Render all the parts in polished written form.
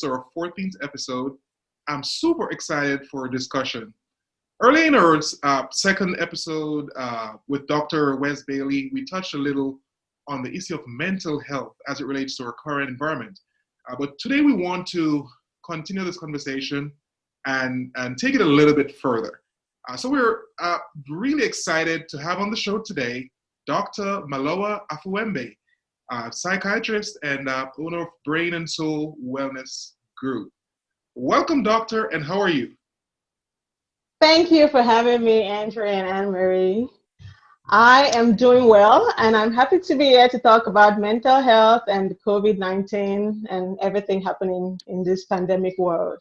is our 14th episode. I'm super excited for a discussion. Early in our second episode with Dr. Wes Bailey, we touched a little on the issue of mental health as it relates to our current environment. But today we want to continue this conversation and take it a little bit further. So we're really excited to have on the show today Dr. Maloa Affuembey, psychiatrist and owner of Brain and Soul Wellness Group. Welcome, doctor, and how are you? Thank you for having me, Andrea and Anne-Marie. I am doing well, and I'm happy to be here to talk about mental health and COVID-19 and everything happening in this pandemic world.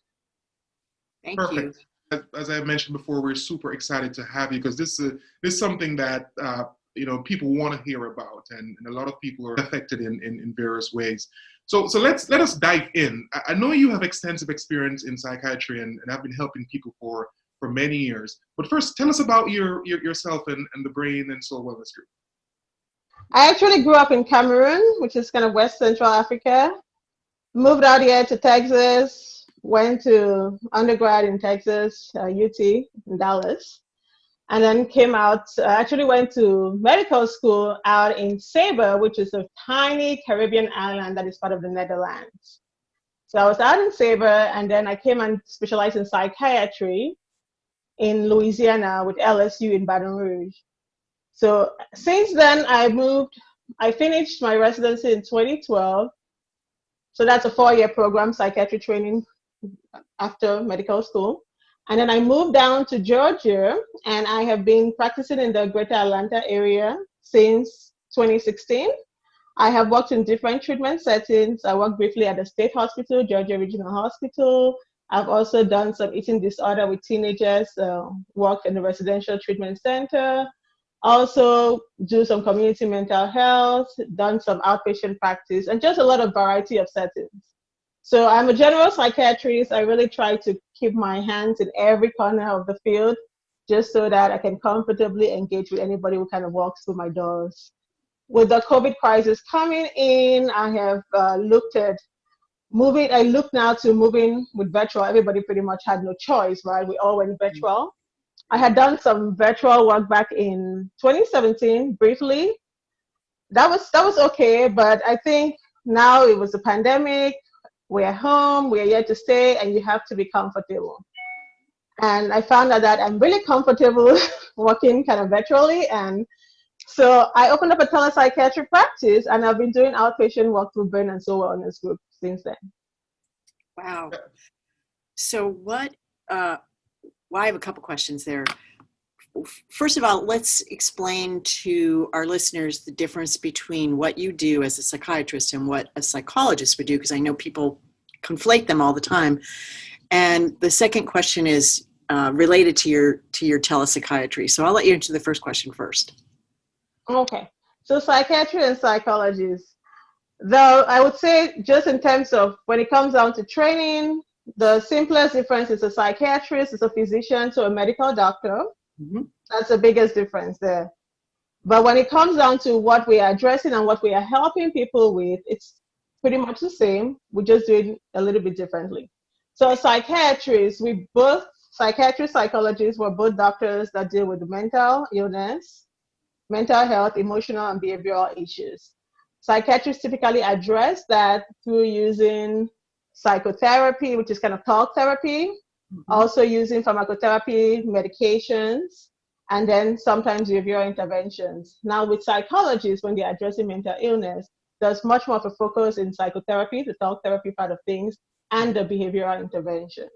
Thank Perfect. you. As I mentioned before, we're super excited to have you because this is something that people want to hear about, and a lot of people are affected in various ways. So let us dive in. I know you have extensive experience in psychiatry and have been helping people for many years. But first, tell us about yourself and the Brain and Soul Wellness Group. I actually grew up in Cameroon, which is kind of West Central Africa. Moved out here to Texas, went to undergrad in Texas, UT in Dallas. And then came out, actually went to medical school out in Saba, which is a tiny Caribbean island that is part of the Netherlands. So I was out in Saba, and then I came and specialized in psychiatry in Louisiana with LSU in Baton Rouge. So since then, I finished my residency in 2012. So that's a 4-year program, psychiatry training after medical school. And then I moved down to Georgia, and I have been practicing in the greater Atlanta area since 2016. I have worked in different treatment settings. I worked briefly at the State Hospital, Georgia Regional Hospital. I've also done some eating disorder with teenagers, worked in the residential treatment center, also do some community mental health, done some outpatient practice, and just a lot of variety of settings. So I'm a general psychiatrist. I really try to keep my hands in every corner of the field just so that I can comfortably engage with anybody who kind of walks through my doors. With the COVID crisis coming in, I have looked now to moving with virtual. Everybody pretty much had no choice, right? We all went virtual. I had done some virtual work back in 2017 briefly. That was okay, but I think now it was a pandemic. We're home, we're here to stay, and you have to be comfortable. And I found out that I'm really comfortable working kind of virtually. And so I opened up a telepsychiatric practice, and I've been doing outpatient work through Brain and Soul Wellness Group since then. Wow. So well, I have a couple questions there. First of all, let's explain to our listeners the difference between what you do as a psychiatrist and what a psychologist would do, because I know people conflate them all the time. And the second question is related to your telepsychiatry. So I'll let you answer the first question first. Okay. So psychiatry and psychologists, though I would say just in terms of when it comes down to training, the simplest difference is a psychiatrist is a physician to a medical doctor. Mm-hmm. That's the biggest difference there. But when it comes down to what we are addressing and what we are helping people with, it's pretty much the same. We just do it a little bit differently. So psychiatrists, psychologists, we're both doctors that deal with mental illness, mental health, emotional and behavioral issues. Psychiatrists typically address that through using psychotherapy, which is kind of talk therapy, also using pharmacotherapy, medications, and then sometimes behavioral interventions. Now with psychologists, when they're addressing mental illness, there's much more of a focus in psychotherapy, the talk therapy part of things, and the behavioral interventions.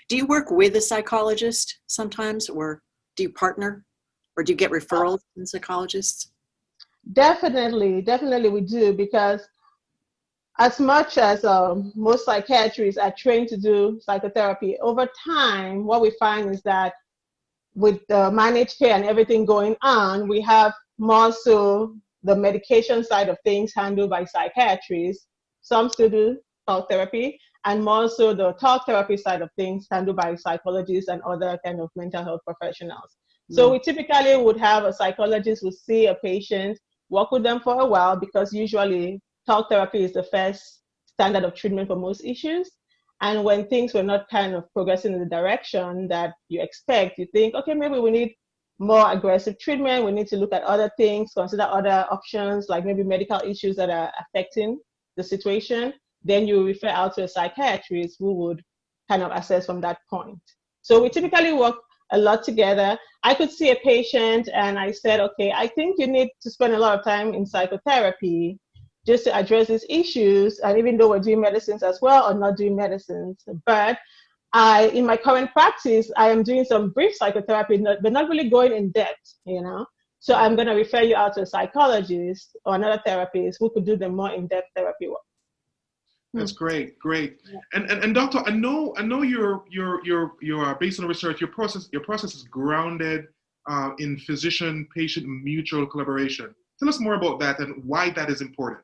Do you work with a psychologist sometimes, or do you partner, or do you get referrals from psychologists? Definitely we do, because as much as most psychiatrists are trained to do psychotherapy, over time, what we find is that with the managed care and everything going on, we have more so the medication side of things handled by psychiatrists. Some still do talk therapy, and more so the talk therapy side of things handled by psychologists and other kind of mental health professionals. So we typically would have a psychologist who see a patient, work with them for a while, because usually talk therapy is the first standard of treatment for most issues. And when things were not kind of progressing in the direction that you expect, you think, okay, maybe we need more aggressive treatment. We need to look at other things, consider other options, like maybe medical issues that are affecting the situation. Then you refer out to a psychiatrist who would kind of assess from that point. So we typically work a lot together. I could see a patient and I said, okay, I think you need to spend a lot of time in psychotherapy just to address these issues. And even though we're doing medicines as well, or not doing medicines, but in my current practice, I am doing some brief psychotherapy, but not really going in depth, you know. So I'm going to refer you out to a psychologist or another therapist who could do the more in-depth therapy work. That's great. Yeah. And doctor, I know you're based on research. Your process is grounded in physician-patient mutual collaboration. Tell us more about that and why that is important.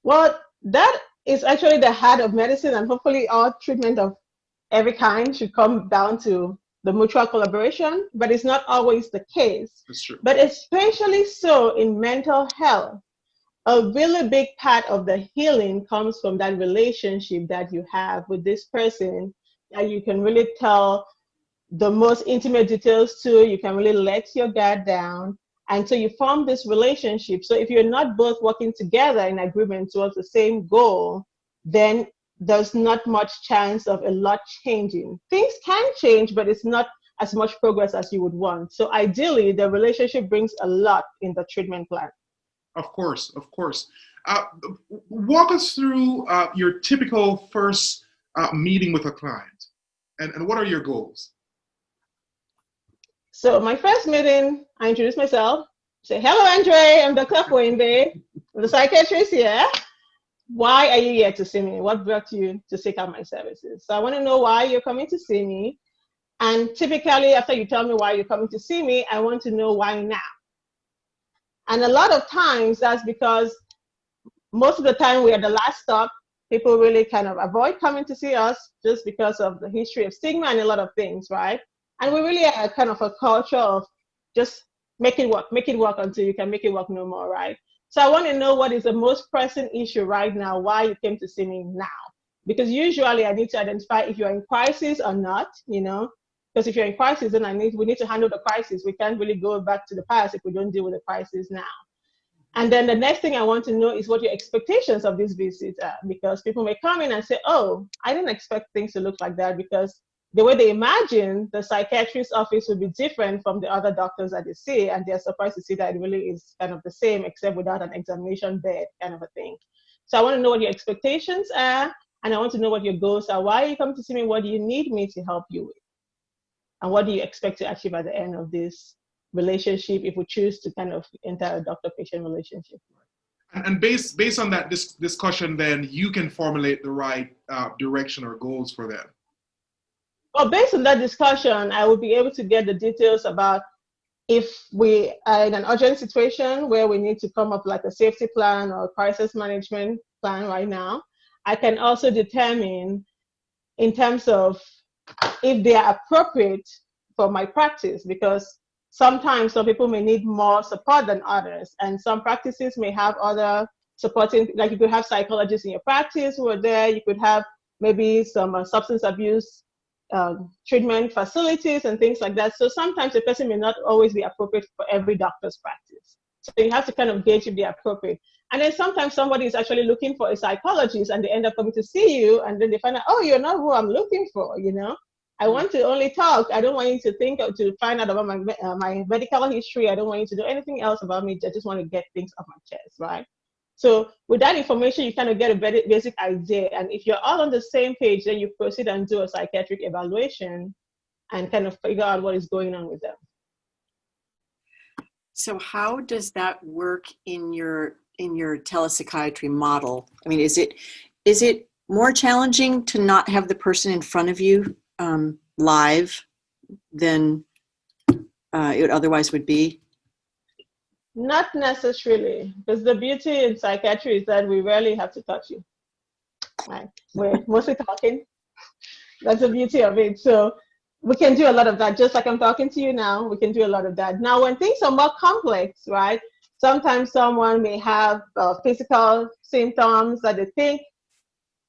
Well, that is actually the heart of medicine, and hopefully all treatment of every kind should come down to the mutual collaboration, but it's not always the case. That's true. But especially so in mental health, a really big part of the healing comes from that relationship that you have with this person that you can really tell the most intimate details to, you can really let your guard down. And so you form this relationship. So if you're not both working together in agreement towards the same goal, then there's not much chance of a lot changing. Things can change, but it's not as much progress as you would want. So ideally, the relationship brings a lot in the treatment plan. Of course. Walk us through your typical first meeting with a client, and what are your goals? So my first meeting, I introduce myself, say, hello, Andre, I'm Dr. Affuembey, I'm the psychiatrist here. Why are you here to see me? What brought you to seek out my services? So I want to know why you're coming to see me. And typically, after you tell me why you're coming to see me, I want to know why now. And a lot of times, that's because most of the time we're the last stop. People really kind of avoid coming to see us just because of the history of stigma and a lot of things, right? And we really are kind of a culture of just make it work until you can make it work no more, right? So I want to know what is the most pressing issue right now, why you came to see me now. Because usually I need to identify if you're in crisis or not, you know, because if you're in crisis, then we need to handle the crisis. We can't really go back to the past if we don't deal with the crisis now. And then the next thing I want to know is what your expectations of this visit are, because people may come in and say, oh, I didn't expect things to look like that, because the way they imagine the psychiatrist's office would be different from the other doctors that they see, and they're surprised to see that it really is kind of the same, except without an examination bed kind of a thing. So I want to know what your expectations are, and I want to know what your goals are. Why are you coming to see me? What do you need me to help you with? And what do you expect to achieve at the end of this relationship if we choose to kind of enter a doctor-patient relationship? And based on that discussion, then you can formulate the right direction or goals for them. Well, based on that discussion, I will be able to get the details about if we are in an urgent situation where we need to come up like a safety plan or a crisis management plan right now. I can also determine in terms of if they are appropriate for my practice, because sometimes some people may need more support than others, and some practices may have other supporting, like you could have psychologists in your practice who are there, you could have maybe some substance abuse treatment facilities and things like that. So sometimes a person may not always be appropriate for every doctor's practice. So you have to kind of gauge if they're appropriate. And then sometimes somebody is actually looking for a psychologist and they end up coming to see you, and then they find out, oh, you're not who I'm looking for, you know? I want to only talk. I don't want you to think to find out about my medical history. I don't want you to do anything else about me. I just want to get things off my chest, right? So with that information, you kind of get a very basic idea. And if you're all on the same page, then you proceed and do a psychiatric evaluation and kind of figure out what is going on with them. So how does that work in your telepsychiatry model? I mean, is it more challenging to not have the person in front of you live than it otherwise would be? Not necessarily, because the beauty in psychiatry is that we rarely have to touch you. Right? We're mostly talking. That's the beauty of it. So we can do a lot of that. Just like I'm talking to you now, we can do a lot of that. Now, when things are more complex, right, Sometimes someone may have physical symptoms that they think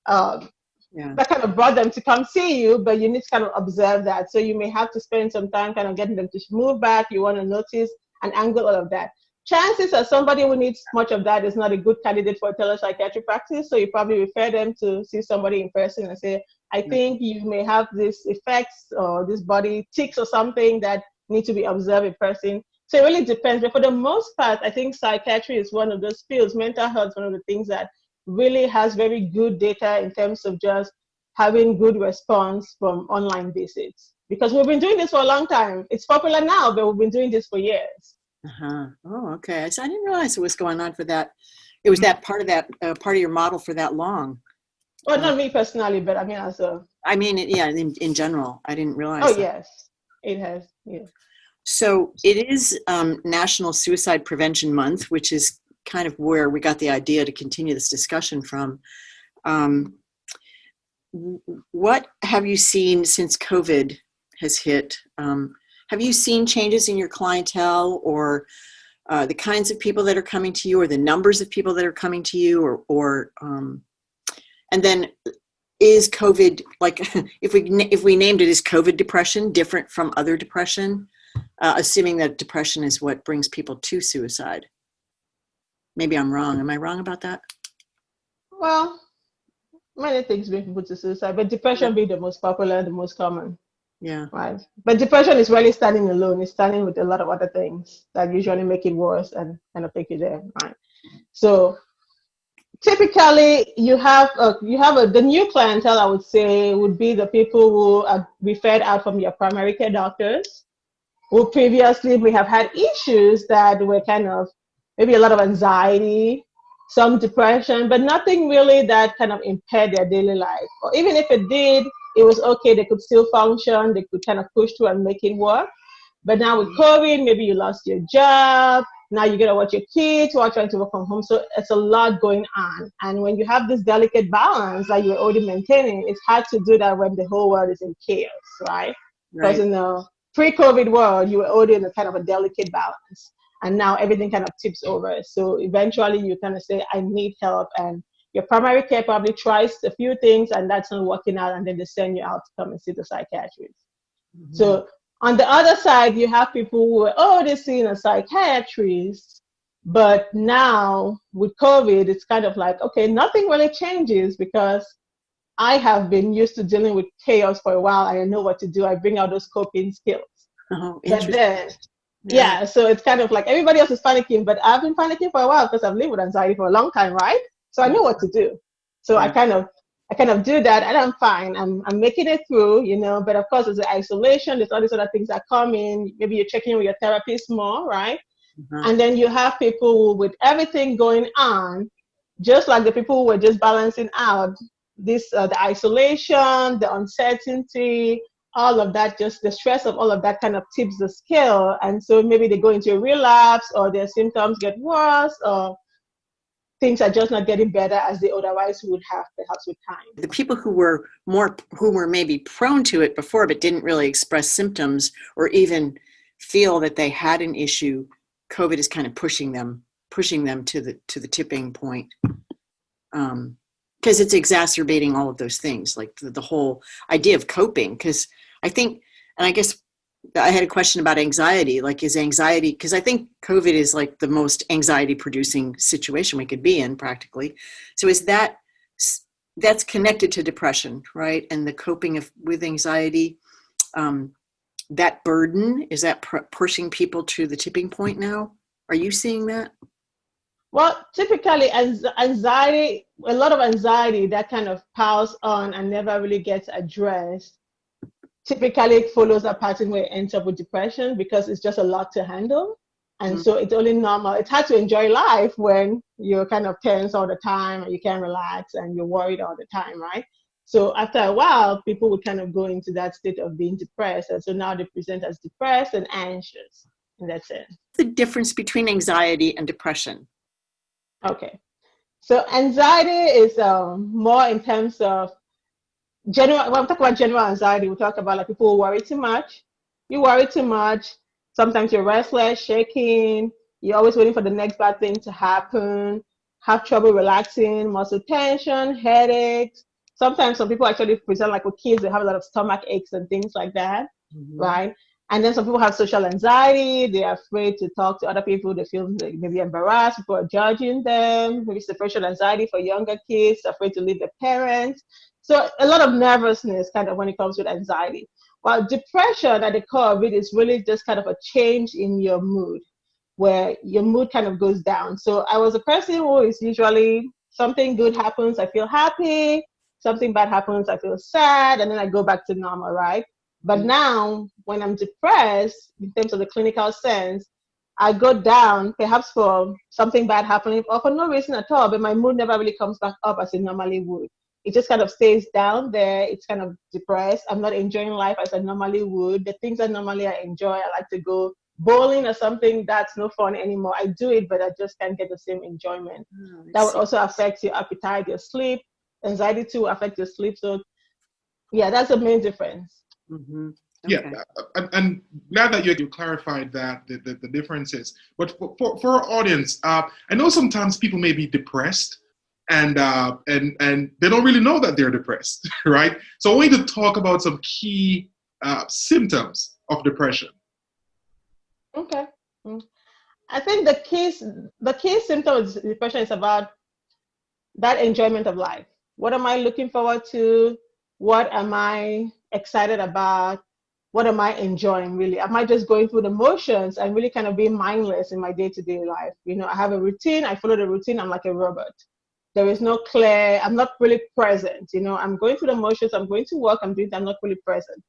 that kind of brought them to come see you, but you need to kind of observe that. So you may have to spend some time kind of getting them to move back. You want to notice and angle all of that. Chances are somebody who needs much of that is not a good candidate for a telepsychiatric practice. So you probably refer them to see somebody in person and say, I think you may have these effects or this body tics or something that need to be observed in person. So it really depends. But for the most part, I think psychiatry is one of those fields. Mental health is one of the things that really has very good data in terms of just having good response from online visits. Because we've been doing this for a long time. It's popular now, but we've been doing this for years. Oh, okay. So I didn't realize it was going on for that. It was that part of your model for that long. Well, not me personally, but I mean as a. I mean, yeah, in general, I didn't realize. Oh, that. yes, it has. Yeah. So it is National Suicide Prevention Month, which is kind of where we got the idea to continue this discussion from. What have you seen since COVID has hit? Have you seen changes in your clientele, or the kinds of people that are coming to you, or the numbers of people that are coming to you, and then is COVID, like if we named it, is COVID depression different from other depression? Assuming that depression is what brings people to suicide. Maybe I'm wrong. Am I wrong about that? Well, many things bring people to suicide, but depression being the most popular, the most common. Yeah. Right. But depression is really standing alone. It's standing with a lot of other things that usually make it worse and kind of take you there. Right. So typically you have the new clientele, I would say, would be the people who are referred out from your primary care doctors, who previously may have had issues that were kind of maybe a lot of anxiety, some depression, but nothing really that kind of impaired their daily life. Or even if it did, it was okay. They could still function. They could kind of push through and make it work. But now with COVID, maybe you lost your job. Now you got to watch your kids who are trying to work from home. So it's a lot going on. And when you have this delicate balance that you're already maintaining, it's hard to do that when the whole world is in chaos, right? Because in the pre-COVID world, you were already in a kind of a delicate balance. And now everything kind of tips over. So eventually you kind of say, I need help. And your primary care probably tries a few things and that's not working out. And then they send you out to come and see the psychiatrist. Mm-hmm. So on the other side, you have people who are already seeing a psychiatrist, but now with COVID, it's kind of like, okay, nothing really changes because I have been used to dealing with chaos for a while. I know what to do. I bring out those coping skills. Oh, but then, yeah, so it's kind of like everybody else is panicking, but I've been panicking for a while because I've lived with anxiety for a long time, right? So I know what to do. So I kind of do that and I'm fine. I'm making it through, but of course there's the isolation, there's all these other things that come in. Maybe you're checking with your therapist more, right? Mm-hmm. And then you have people with everything going on, just like the people who were just balancing out this, the isolation, the uncertainty, all of that, just the stress of all of that kind of tips the scale. And so maybe they go into a relapse or their symptoms get worse or things are just not getting better as they otherwise would have, perhaps with time. The people who were maybe prone to it before, but didn't really express symptoms or even feel that they had an issue, COVID is kind of pushing them to the tipping point. Because it's exacerbating all of those things, like the whole idea of coping. Because I think, and I guess I had a question about anxiety, like is anxiety, because I think COVID is like the most anxiety producing situation we could be in practically. So is that's connected to depression, right? And the coping with anxiety, that burden, is that pushing people to the tipping point now? Are you seeing that? Well, typically anxiety, a lot of anxiety that kind of piles on and never really gets addressed, typically it follows a pattern where it ends up with depression because it's just a lot to handle. And mm-hmm. So it's only normal. It's hard to enjoy life when you're kind of tense all the time and you can't relax and you're worried all the time, right? So after a while, people would kind of go into that state of being depressed. And so now they present as depressed and anxious. And that's it. The difference between anxiety and depression. Okay. So anxiety is more in terms of general. When we talk about general anxiety, we talk about like people who worry too much. You worry too much. Sometimes you're restless, shaking. You're always waiting for the next bad thing to happen, have trouble relaxing, muscle tension, headaches. Sometimes some people actually present like with kids, they have a lot of stomach aches and things like that, right? And then some people have social anxiety. They're afraid to talk to other people. They feel like maybe embarrassed. People are judging them. Maybe separation anxiety for younger kids, afraid to leave their parents. So a lot of nervousness kind of when it comes with anxiety. While depression at the core of it is really just kind of a change in your mood, where your mood kind of goes down. So I was a person who is usually something good happens, I feel happy. Something bad happens, I feel sad, and then I go back to normal, right? But now, when I'm depressed, in terms of the clinical sense, I go down, perhaps for something bad happening, or for no reason at all, but my mood never really comes back up as it normally would. It just kind of stays down there. It's kind of depressed. I'm not enjoying life as I normally would. The things that normally I enjoy, I like to go bowling or something, that's no fun anymore. I do it, but I just can't get the same enjoyment. That would also affect your appetite, your sleep. Anxiety too affect your sleep. So yeah, that's the main difference. Okay. Yeah, and glad that you clarified that the differences. But for our audience, I know sometimes people may be depressed, and they don't really know that they're depressed, right? So I want you to talk about some key symptoms of depression. Okay. I think the key symptom of depression is about that enjoyment of life. What am I looking forward to? What am I excited about? What am I enjoying really? Am I just going through the motions and really kind of being mindless in my day-to-day life? You know, I have a routine, I follow the routine, I'm like a robot. There is no clear, I'm not really present. You know, I'm going through the motions, I'm going to work, I'm not really present.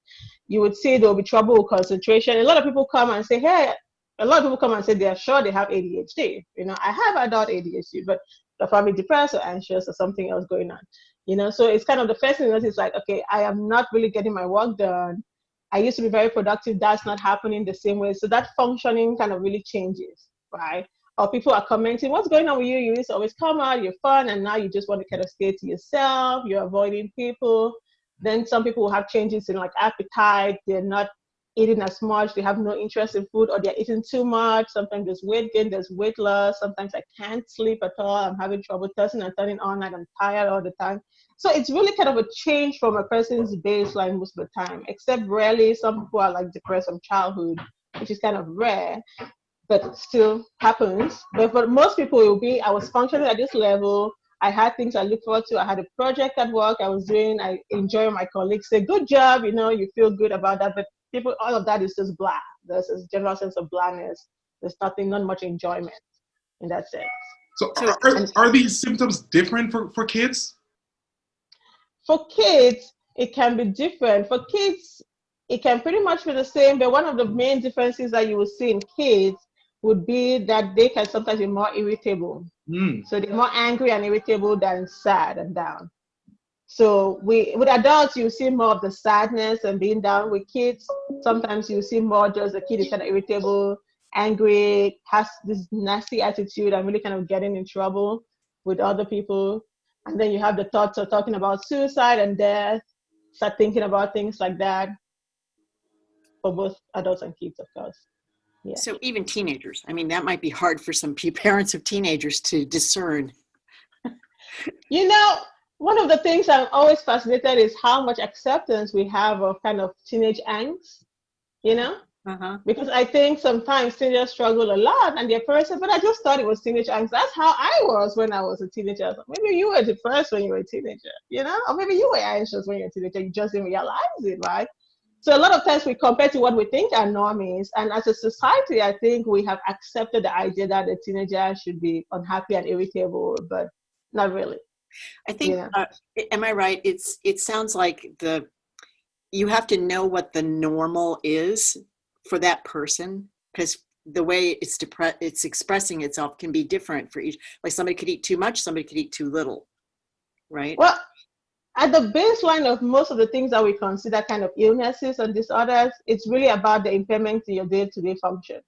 You would see there'll be trouble with concentration. A lot of people come and say, hey, they're sure they have ADHD. You know, I have adult ADHD, but they're probably depressed or anxious or something else going on. You know, so it's kind of the first thing that is like, okay, I am not really getting my work done. I used to be very productive. That's not happening the same way. So that functioning kind of really changes, right? Or people are commenting, what's going on with you? You used to always come out, you're fun, and now you just want to kind of stay to yourself. You're avoiding people. Then some people will have changes in like appetite. They're not eating as much. They have no interest in food, or they're eating too much. Sometimes there's weight gain, there's weight loss. Sometimes I can't sleep at all. I'm having trouble tossing and turning all night. I'm tired all the time. So it's really kind of a change from a person's baseline most of the time, except rarely some people are like depressed from childhood, which is kind of rare, but still happens. But for most people, it will be, I was functioning at this level. I had things I look forward to. I had a project at work I was doing. I enjoy my colleagues say, good job, you know, you feel good about that. But people, all of that is just blah. There's this general sense of blandness. There's not much enjoyment in that sense. So are these symptoms different for kids? For kids, it can be different. For kids, it can pretty much be the same, but one of the main differences that you will see in kids would be that they can sometimes be more irritable. So they're more angry and irritable than sad and down. So with adults, you see more of the sadness and being down. With kids, sometimes you see more just the kid is kind of irritable, angry, has this nasty attitude and really kind of getting in trouble with other people. And then you have the thoughts of talking about suicide and death, start thinking about things like that for both adults and kids, of course. Yeah. So even teenagers, I mean, that might be hard for some parents of teenagers to discern. You know, one of the things I'm always fascinated is how much acceptance we have of kind of teenage angst, you know? Because I think sometimes teenagers struggle a lot and their parents say, but I just thought it was teenage angst. That's how I was when I was a teenager. Maybe you were depressed when you were a teenager, you know? Or maybe you were anxious when you were a teenager. You just didn't realize it, right? So a lot of times we compare to what we think our norm is. And as a society, I think we have accepted the idea that a teenager should be unhappy and irritable, but not really. I think, am I right? It sounds like you have to know what the normal is for that person, because the way it's expressing itself can be different for each. Like somebody could eat too much, somebody could eat too little, right? Well, at the baseline of most of the things that we consider kind of illnesses and disorders, it's really about the impairment in your day-to-day function,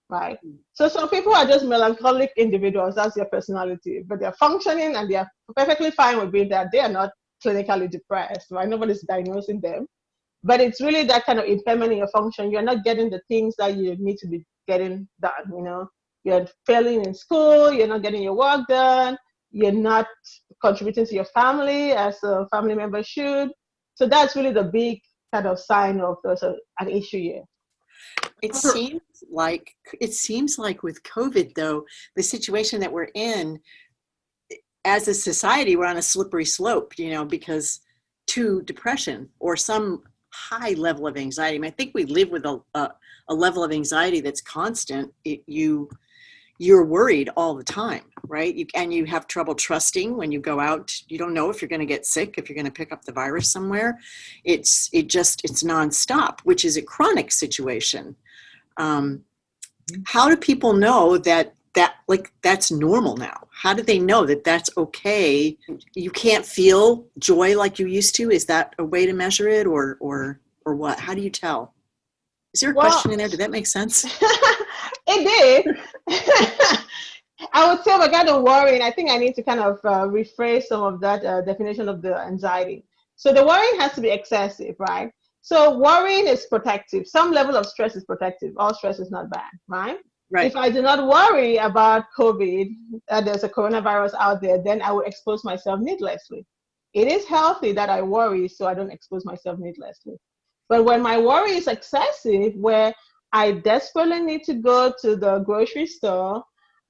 right? So some people are just melancholic individuals, that's their personality, but they're functioning and they're perfectly fine with being that. They are not clinically depressed, right? Nobody's diagnosing them. But it's really that kind of impairment in your function. You're not getting the things that you need to be getting done, you know? you're failing in school, you're not getting your work done, you're not contributing to your family as a family member should. So that's really the big kind of sign of there's an issue here. It seems like with COVID, though, the situation that we're in, as a society, we're on a slippery slope, because to depression or some high level of anxiety. I mean, I think we live with a level of anxiety that's constant. You're worried all the time, right? You have trouble trusting when you go out. You don't know if you're going to get sick, if you're going to pick up the virus somewhere. It's nonstop, which is a chronic situation. How do people know that that's normal now? How do they know that that's okay? You can't feel joy like you used to. Is that a way to measure it, or what? How do you tell? Is there a question in there? Did that make sense? It did. I would say we're kind of worrying. I think I need to kind of rephrase some of that definition of the anxiety. So the worrying has to be excessive, right? So worrying is protective. Some level of stress is protective. All stress is not bad, right? Right. If I do not worry about COVID, there's a coronavirus out there, then I will expose myself needlessly. It is healthy that I worry so I don't expose myself needlessly. But when my worry is excessive, where I desperately need to go to the grocery store,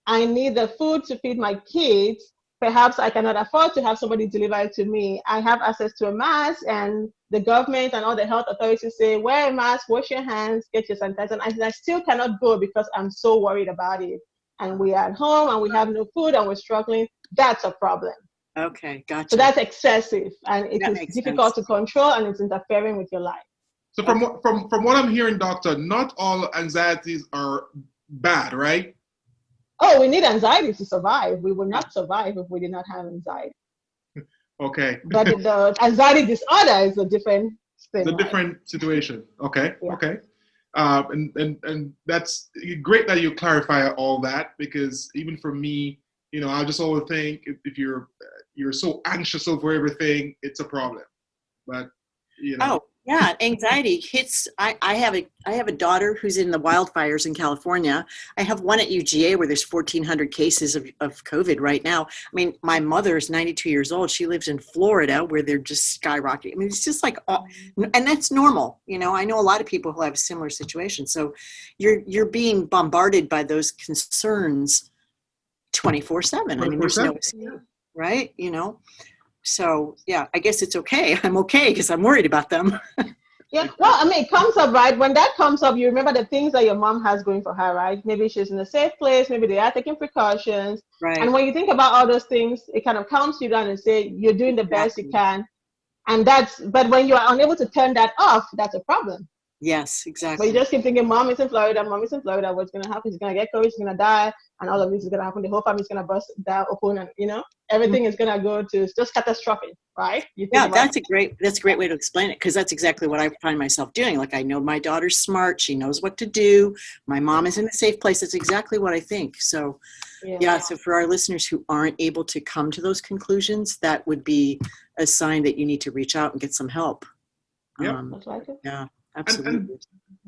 I need the food to feed my kids, perhaps I cannot afford to have somebody deliver it to me. I have access to a mask, and the government and all the health authorities say, wear a mask, wash your hands, get your sanitizer, and I still cannot go because I'm so worried about it. And we are at home and we have no food and we're struggling. That's a problem. Okay, gotcha. So that's excessive, and it is difficult to control, and it's interfering with your life. So from what I'm hearing, doctor, not all anxieties are bad, right? Oh, we need anxiety to survive. We will not survive if we did not have anxiety. Okay. But the anxiety disorder is a different thing. It's a different situation. Okay. Yeah. Okay. And that's great that you clarify all that, because even for me, I just always think if you're so anxious over everything, it's a problem. But Oh, yeah, anxiety hits. I have a daughter who's in the wildfires in California. I have one at UGA where there's 1,400 cases of COVID right now. I mean, my mother is 92 years old. She lives in Florida where they're just skyrocketing. I mean, it's just like, and that's normal. I know a lot of people who have a similar situation. So you're being bombarded by those concerns 24/7. I mean, there's no escape, right? So yeah, I guess it's okay. I'm okay because I'm worried about them. Yeah, well, I mean, it comes up, right? When that comes up, you remember the things that your mom has going for her, right? Maybe she's in a safe place. Maybe they are taking precautions. Right. And when you think about all those things, it kind of calms you down and say you're doing the best you can. And but when you are unable to turn that off, that's a problem. Yes, exactly. But you just keep thinking, mom is in Florida, what's going to happen? She's going to get COVID, she's going to die, and all of this is going to happen. The whole family is going to burst down open, and, everything is going to go to just catastrophic, right? That's a great way to explain it, because that's exactly what I find myself doing. Like, I know my daughter's smart. She knows what to do. My mom is in a safe place. That's exactly what I think. So, so for our listeners who aren't able to come to those conclusions, that would be a sign that you need to reach out and get some help. Yeah. Yeah. Absolutely.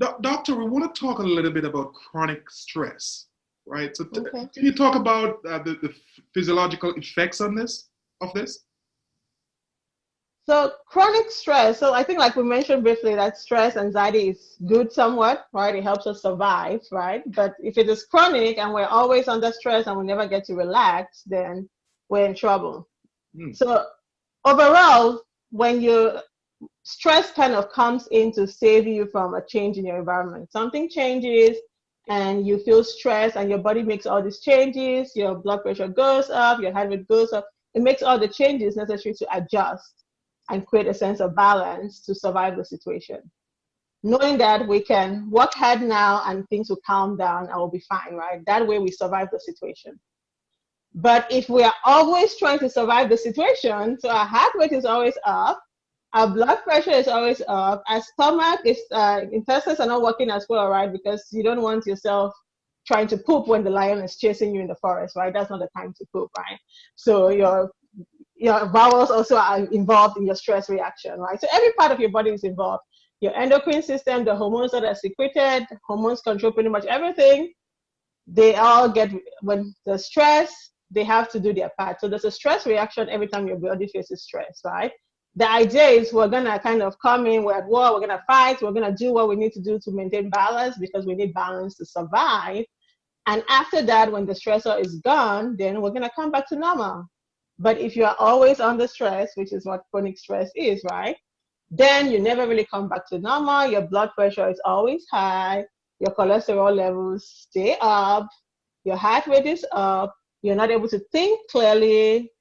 And doctor, we want to talk a little bit about chronic stress, right? So can you talk about the physiological effects of this? So chronic stress, so I think like we mentioned briefly that stress, anxiety is good somewhat, right? It helps us survive, right? But if it is chronic and we're always under stress and we never get to relax, then we're in trouble. So overall, when stress kind of comes in to save you from a change in your environment. Something changes and you feel stressed and your body makes all these changes. Your blood pressure goes up, your heart rate goes up. It makes all the changes necessary to adjust and create a sense of balance to survive the situation. Knowing that we can work hard now and things will calm down and we'll be fine, right? That way we survive the situation. But if we are always trying to survive the situation, so our heart rate is always up, our blood pressure is always up, our stomach intestines are not working as well, right? Because you don't want yourself trying to poop when the lion is chasing you in the forest, right? That's not the time to poop, right? So your bowels also are involved in your stress reaction, right? So every part of your body is involved. Your endocrine system, the hormones that are secreted, hormones control pretty much everything. they all get, when the stress, they have to do their part. So there's a stress reaction every time your body faces stress, right? The idea is we're going to kind of come in, we're at war, we're going to fight, we're going to do what we need to do to maintain balance, because we need balance to survive. And after that, when the stressor is gone, then we're going to come back to normal. But if you are always under stress, which is what chronic stress is, right? Then you never really come back to normal. Your blood pressure is always high. Your cholesterol levels stay up. Your heart rate is up. You're not able to think clearly.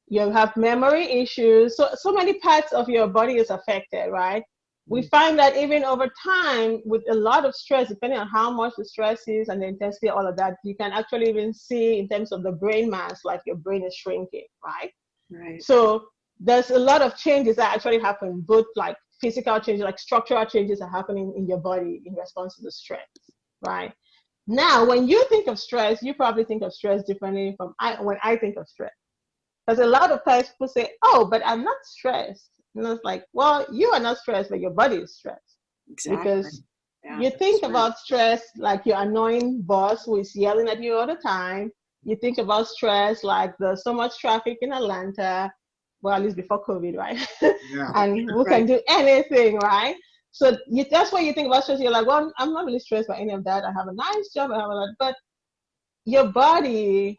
You have memory issues. So many parts of your body is affected, right? We find that even over time, with a lot of stress, depending on how much the stress is and the intensity, all of that, you can actually even see in terms of the brain mass, like your brain is shrinking, right? Right. So there's a lot of changes that actually happen, both like physical changes, like structural changes are happening in your body in response to the stress, right? Now, when you think of stress, you probably think of stress differently from when I think of stress. Because a lot of times people say, oh, but I'm not stressed. And it's like, well, you are not stressed, but your body is stressed. Exactly. Because you think about stress like your annoying boss who is yelling at you all the time. You think about stress like there's so much traffic in Atlanta, well, at least before COVID, right? Yeah. And who can do anything, right? So that's why you think about stress. You're like, well, I'm not really stressed by any of that. I have a nice job. I have a lot, but your body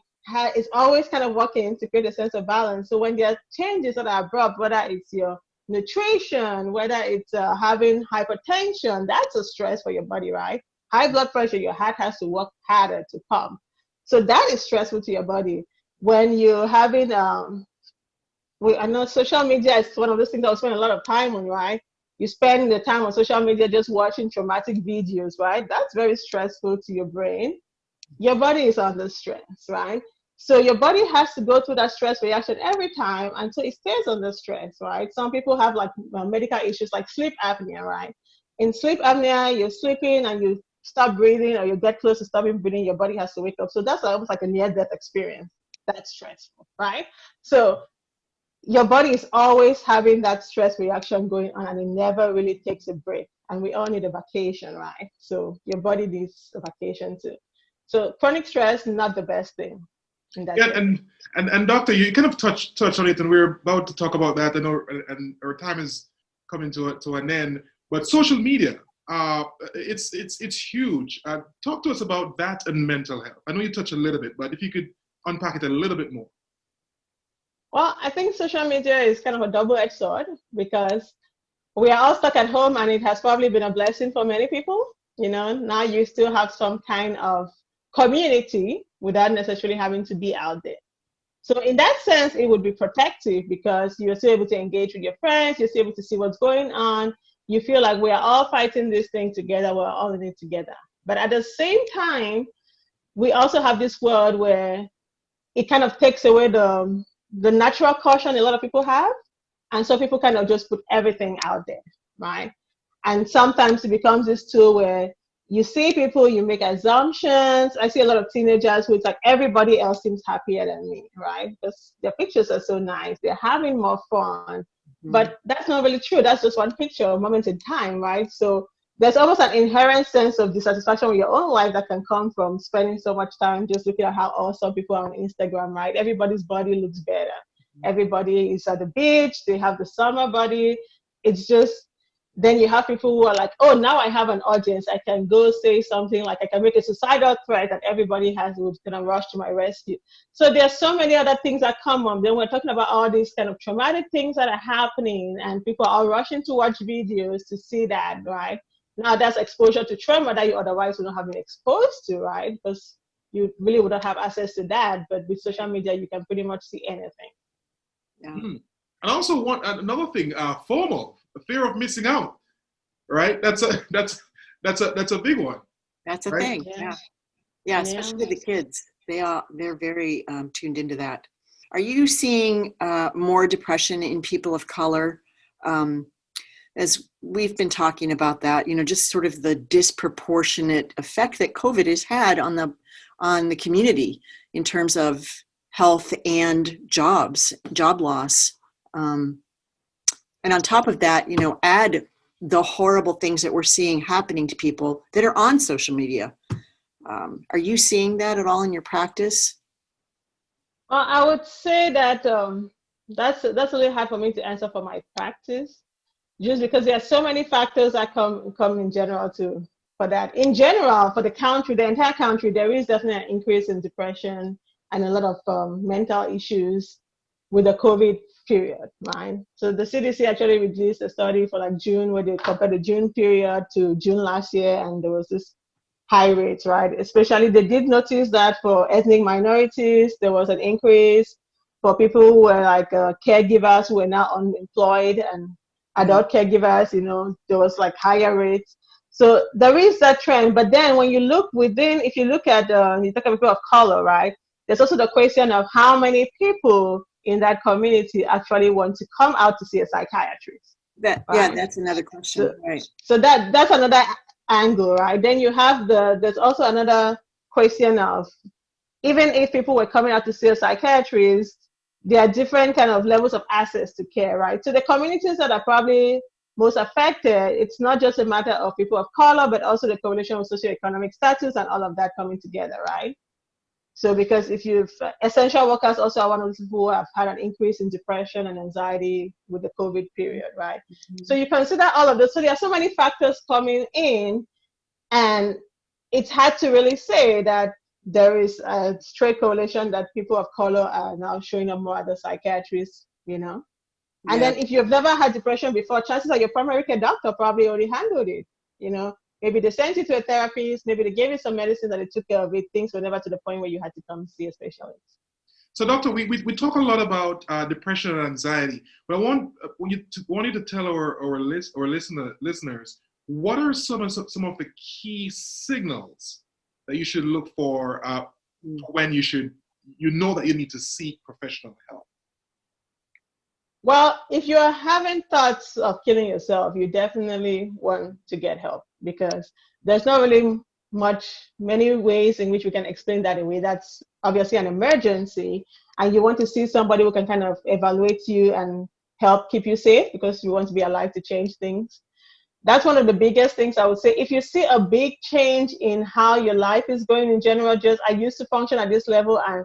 is always kind of working to create a sense of balance. So when there are changes that are abrupt, whether it's your nutrition, whether it's having hypertension, that's a stress for your body, right? High blood pressure, your heart has to work harder to pump. So that is stressful to your body. When you're having, I know social media is one of those things that we spend a lot of time on, right? You spend the time on social media just watching traumatic videos, right? That's very stressful to your brain. Your body is under stress, right? So your body has to go through that stress reaction every time until it stays under stress, right? Some people have like medical issues like sleep apnea, right? In sleep apnea, you're sleeping and you stop breathing or you get close to stopping breathing, your body has to wake up. So that's almost like a near-death experience. That's stressful, right? So your body is always having that stress reaction going on and it never really takes a break. And we all need a vacation, right? So your body needs a vacation too. So chronic stress, not the best thing. Yeah, and doctor, you kind of touched on it, and we're about to talk about that, and our time is coming to an end. But social media, it's huge. Talk to us about that and mental health. I know you touched a little bit, but if you could unpack it a little bit more. Well, I think social media is kind of a double-edged sword because we are all stuck at home, and it has probably been a blessing for many people. You know, now you still have some kind of community without necessarily having to be out there. So in that sense, it would be protective because you're still able to engage with your friends, you're still able to see what's going on. You feel like we are all fighting this thing together, we're all in it together. But at the same time, we also have this world where it kind of takes away the natural caution a lot of people have. And so people kind of just put everything out there, right? And sometimes it becomes this tool where you see people, you make assumptions. I see a lot of teenagers who it's like everybody else seems happier than me, right? Because their pictures are so nice. They're having more fun. Mm-hmm. But that's not really true. That's just one picture, a moment in time, right? So there's almost an inherent sense of dissatisfaction with your own life that can come from spending so much time just looking at how awesome people are on Instagram, right? Everybody's body looks better. Everybody is at the beach. They have the summer body. It's just, then you have people who are like, oh, now I have an audience. I can go say something like I can make a suicidal threat that everybody who's going to rush to my rescue. So there's so many other things that come on. Then we're talking about all these kind of traumatic things that are happening and people are rushing to watch videos to see that, right? Now that's exposure to trauma that you otherwise would not have been exposed to, right? Because you really wouldn't have access to that. But with social media, you can pretty much see anything. Yeah. And also another thing, FOMO, the fear of missing out, right? That's a big one. That's a right? thing. Yeah, especially the kids. They're very tuned into that. Are you seeing more depression in people of color? As we've been talking about that, just sort of the disproportionate effect that COVID has had on the community in terms of health and job loss. And on top of that, add the horrible things that we're seeing happening to people that are on social media. Are you seeing that at all in your practice? Well, I would say that that's a little hard for me to answer for my practice, just because there are so many factors that come in general for that. In general, for the country, the entire country, there is definitely an increase in depression and a lot of mental issues with the COVID period, right? So the CDC actually released a study for like June where they compared the June period to June last year, and there was this high rates, right? Especially they did notice that for ethnic minorities, there was an increase for people who were like caregivers who were now unemployed and adult caregivers, there was like higher rates. So there is that trend. But then when you look within, if you look at, you talk about people of color, right? There's also the question of how many people in that community actually want to come out to see a psychiatrist. Right? Yeah, that's another question, so, right? So that's another angle, right? Then you have there's also another question of, even if people were coming out to see a psychiatrist, there are different kind of levels of access to care, right? So the communities that are probably most affected, it's not just a matter of people of color, but also the correlation with socioeconomic status and all of that coming together, right? So because if you've essential workers also are one of those people who have had an increase in depression and anxiety with the COVID period, right? Mm-hmm. So you consider all of this. So there are so many factors coming in, and it's hard to really say that there is a straight correlation that people of color are now showing up more at the psychiatrist, And then if you've never had depression before, chances are your primary care doctor probably already handled it, Maybe they sent you to a therapist, maybe they gave you some medicine that they took care of it. Things were never to the point where you had to come see a specialist. So, doctor, we talk a lot about depression and anxiety, but I want you to tell our listeners, what are some of the key signals that you should look for when you know that you need to seek professional help? Well, if you're having thoughts of killing yourself, you definitely want to get help, because there's not really many ways in which we can explain that away. That's obviously an emergency, and you want to see somebody who can kind of evaluate you and help keep you safe, because you want to be alive to change things. That's one of the biggest things I would say. If you see a big change in how your life is going in general, just I used to function at this level and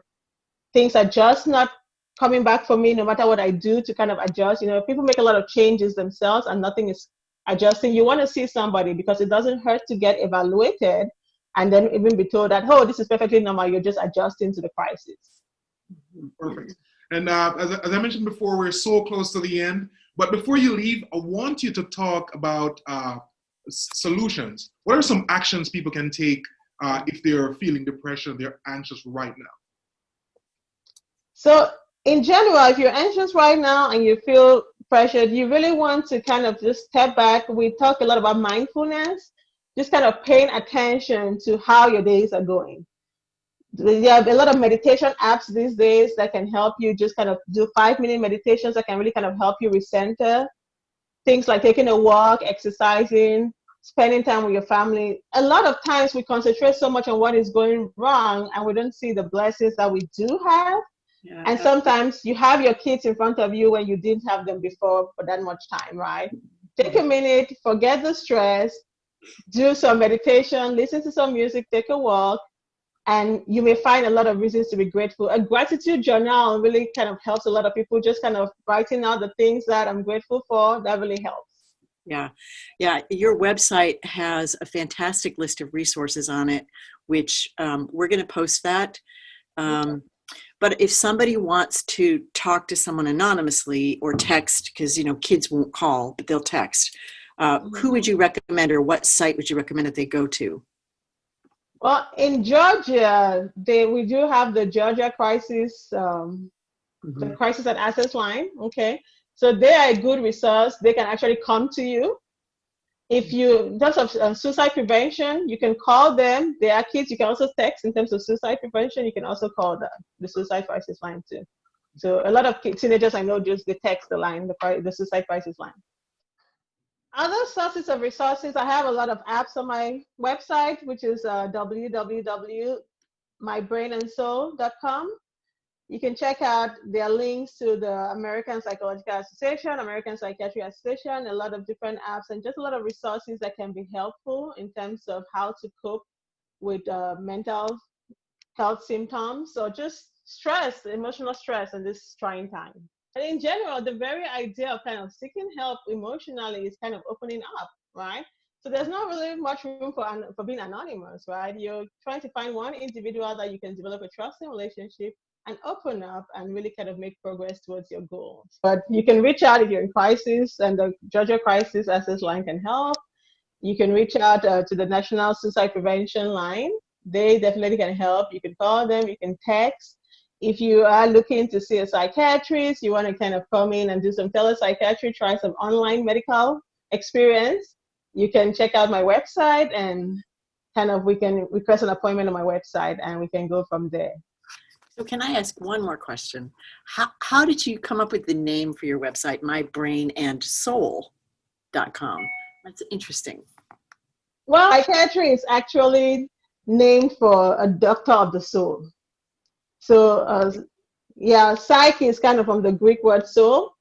things are just not coming back for me, no matter what I do to kind of adjust. People make a lot of changes themselves and nothing is adjusting. You want to see somebody, because it doesn't hurt to get evaluated and then even be told that, oh, this is perfectly normal, you're just adjusting to the crisis. Perfect. And as I mentioned before, we're so close to the end. But before you leave, I want you to talk about solutions. What are some actions people can take if they're feeling depression, they're anxious right now? So in general, if you're anxious right now and you feel pressured, you really want to kind of just step back. We talk a lot about mindfulness, just kind of paying attention to how your days are going. There are a lot of meditation apps these days that can help you just kind of do 5-minute meditations that can really kind of help you recenter. Things like taking a walk, exercising, spending time with your family. A lot of times we concentrate so much on what is going wrong and we don't see the blessings that we do have. Yeah, and sometimes you have your kids in front of you when you didn't have them before for that much time, right? Take a minute, forget the stress, do some meditation, listen to some music, take a walk, and you may find a lot of reasons to be grateful. A gratitude journal really kind of helps a lot of people, just kind of writing out the things that I'm grateful for. That really helps. Yeah. Your website has a fantastic list of resources on it, which we're going to post that. But if somebody wants to talk to someone anonymously or text, because, kids won't call, but they'll text, who would you recommend, or what site would you recommend that they go to? Well, in Georgia, we do have the Georgia Crisis, the Crisis and Access Line, okay? So they are a good resource. They can actually come to you. If you, in terms of suicide prevention, you can call them. There are kids you can also text in terms of suicide prevention. You can also call the Suicide Crisis Line too. So a lot of teenagers I know just they text the line, the Suicide Crisis Line. Other sources of resources, I have a lot of apps on my website, which is www.mybrainandsoul.com. You can check out their links to the American Psychological Association, American Psychiatry Association, a lot of different apps, and just a lot of resources that can be helpful in terms of how to cope with mental health symptoms. So just stress, emotional stress in this trying time. And in general, the very idea of kind of seeking help emotionally is kind of opening up, right? So there's not really much room for being anonymous, right? You're trying to find one individual that you can develop a trusting relationship and open up and really kind of make progress towards your goals. But you can reach out if you're in crisis, and the Georgia Crisis Access Line can help. You can reach out to the National Suicide Prevention Line. They definitely can help. You can call them, you can text. If you are looking to see a psychiatrist, you want to kind of come in and do some telepsychiatry, try some online medical experience, you can check out my website and kind of we can request an appointment on my website and we can go from there. So can I ask one more question? How did you come up with the name for your website, mybrainandsoul.com? That's interesting. Well, psychiatry is actually named for a doctor of the soul. So, yeah, psyche is kind of from the Greek word soul.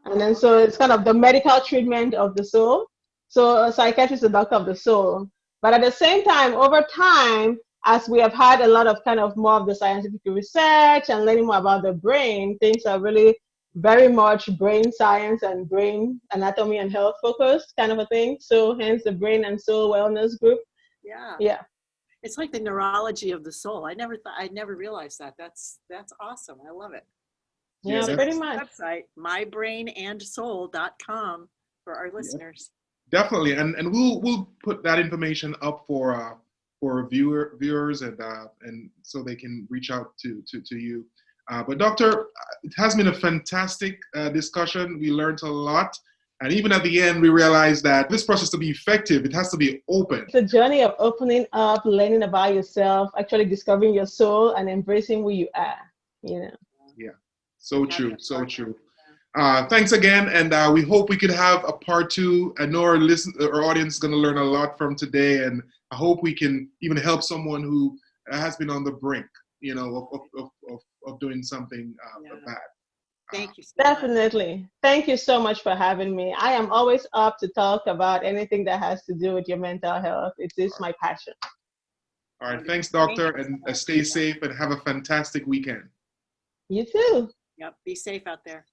And then so it's kind of the medical treatment of the soul. So a psychiatrist is a doctor of the soul. But at the same time, over time, as we have had a lot of kind of more of the scientific research and learning more about the brain, things are really very much brain science and brain anatomy and health focused kind of a thing. So hence the Brain and Soul Wellness Group. Yeah. Yeah. It's like the neurology of the soul. I never realized that. That's awesome. I love it. Yeah, Yeah, pretty much. Website, mybrainandsoul.com for our listeners. Definitely, and we'll put that information up for viewers and so they can reach out to you. But Doctor, it has been a fantastic discussion. We learned a lot. And even at the end, we realized that this process to be effective, it has to be open. It's a journey of opening up, learning about yourself, actually discovering your soul and embracing who you are, you know. Yeah, so true, so true. Thanks again, and we hope we could have a part 2. I know our audience is going to learn a lot from today, and I hope we can even help someone who has been on the brink, you know, of doing something bad. Thank you so Definitely. much. Thank you so much for having me. I am always up to talk about anything that has to do with your mental health. It is my passion. All right. Thanks, Doctor, and stay safe and have a fantastic weekend. You too. Yep. Be safe out there.